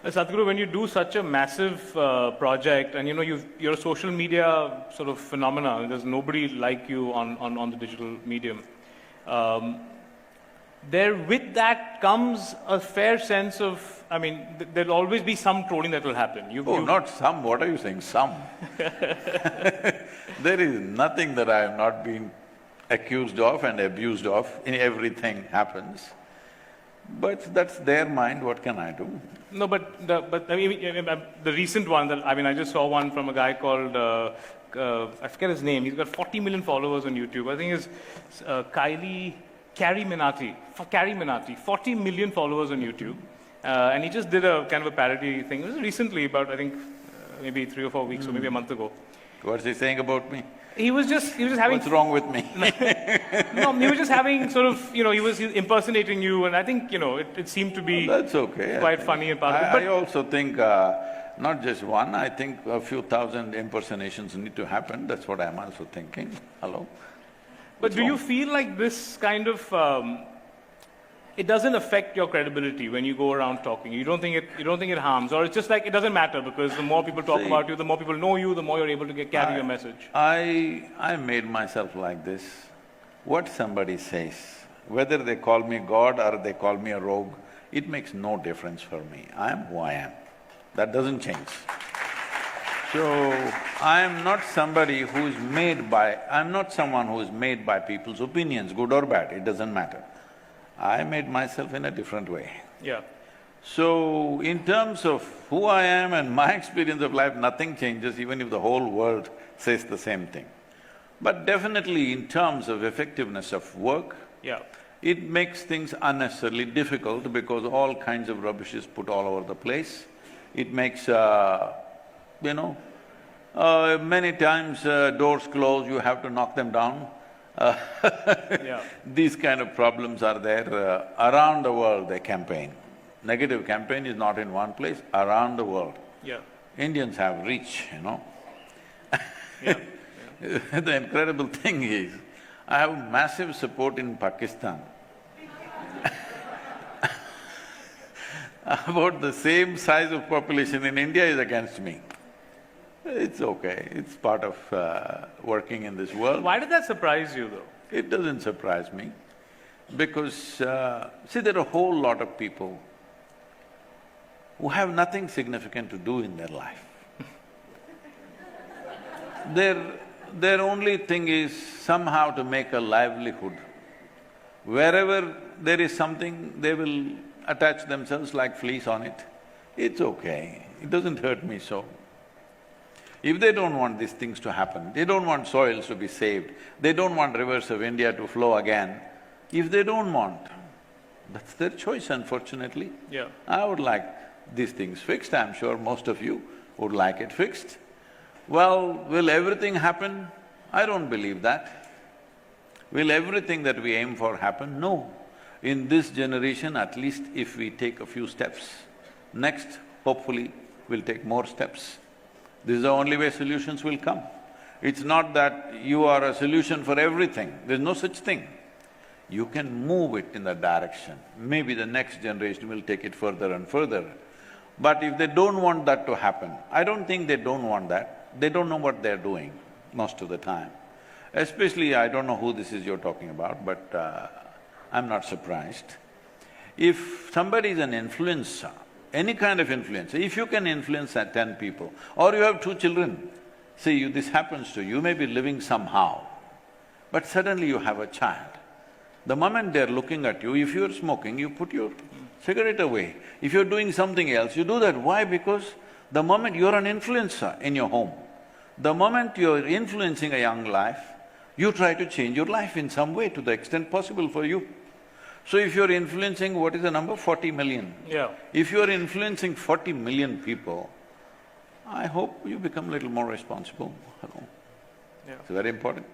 Sadhguru, when you do such a massive project and you're a social media sort of phenomena, there's nobody like you on the digital medium. There with that comes a fair sense of, there'll always be some trolling that will happen. Not some, what are you saying, some? There is nothing that I have not been accused of and abused of, everything happens. But that's their mind, what can I do? No, but the recent one that, I just saw one from a guy called, I forget his name, he's got 40 million followers on YouTube. I think it's CarryMinati, 40 million followers on YouTube. And he just did a kind of a parody thing. It was recently, about I think maybe 3 or 4 weeks or maybe a month ago. What's he saying about me? He was just having… What's wrong with me? No, he was just having sort of, he was impersonating you, and I think, it seemed to be… That's okay. Quite funny and part of it. But I also think, not just one, I think a few thousand impersonations need to happen, that's what I'm also thinking. Hello? But do you feel like this kind of… it doesn't affect your credibility when you go around talking? You don't think it harms, or it's just like it doesn't matter because the more people talk about you, the more people know you, the more you're able to carry your message? I made myself like this. What somebody says, whether they call me God or they call me a rogue, it makes no difference for me. I am who I am. That doesn't change. So, I am not somebody who is made by… I'm not someone who is made by people's opinions, good or bad, it doesn't matter. I made myself in a different way. Yeah. So, in terms of who I am and my experience of life, nothing changes even if the whole world says the same thing. But definitely in terms of effectiveness of work, yeah, it makes things unnecessarily difficult because all kinds of rubbish is put all over the place. It makes, many times doors close, you have to knock them down. Yeah. These kind of problems are there. Around the world they campaign. Negative campaign is not in one place, around the world. Yeah. Indians have reach, Yeah. The incredible thing is, I have massive support in Pakistan. About the same size of population in India is against me. It's okay, it's part of working in this world. Why did that surprise you though? It doesn't surprise me because, see, there are a whole lot of people who have nothing significant to do in their life. Their only thing is somehow to make a livelihood. Wherever there is something, they will attach themselves like fleas on it. It's okay, it doesn't hurt me so. If they don't want these things to happen, they don't want soils to be saved, they don't want rivers of India to flow again, if they don't want, that's their choice, unfortunately. Yeah. I would like these things fixed, I'm sure most of you would like it fixed. Well, will everything happen? I don't believe that. Will everything that we aim for happen? No. In this generation, at least if we take a few steps, next, hopefully, we'll take more steps. This is the only way solutions will come. It's not that you are a solution for everything, there's no such thing. You can move it in that direction. Maybe the next generation will take it further and further. But if they don't want that to happen, I don't think they don't want that, they don't know what they're doing most of the time. Especially, I don't know who this is you're talking about, but I'm not surprised. If somebody is an influencer, any kind of influencer, if you can influence 10 people, or you have 2 children, see, this happens to you, you may be living somehow, but suddenly you have a child. The moment they're looking at you, if you're smoking, you put your cigarette away. If you're doing something else, you do that. Why? Because the moment you're an influencer in your home, the moment you're influencing a young life, you try to change your life in some way to the extent possible for you. So if you're influencing, what is the number? 40 million. Yeah. If you're influencing 40 million people, I hope you become a little more responsible. Yeah. It's very important.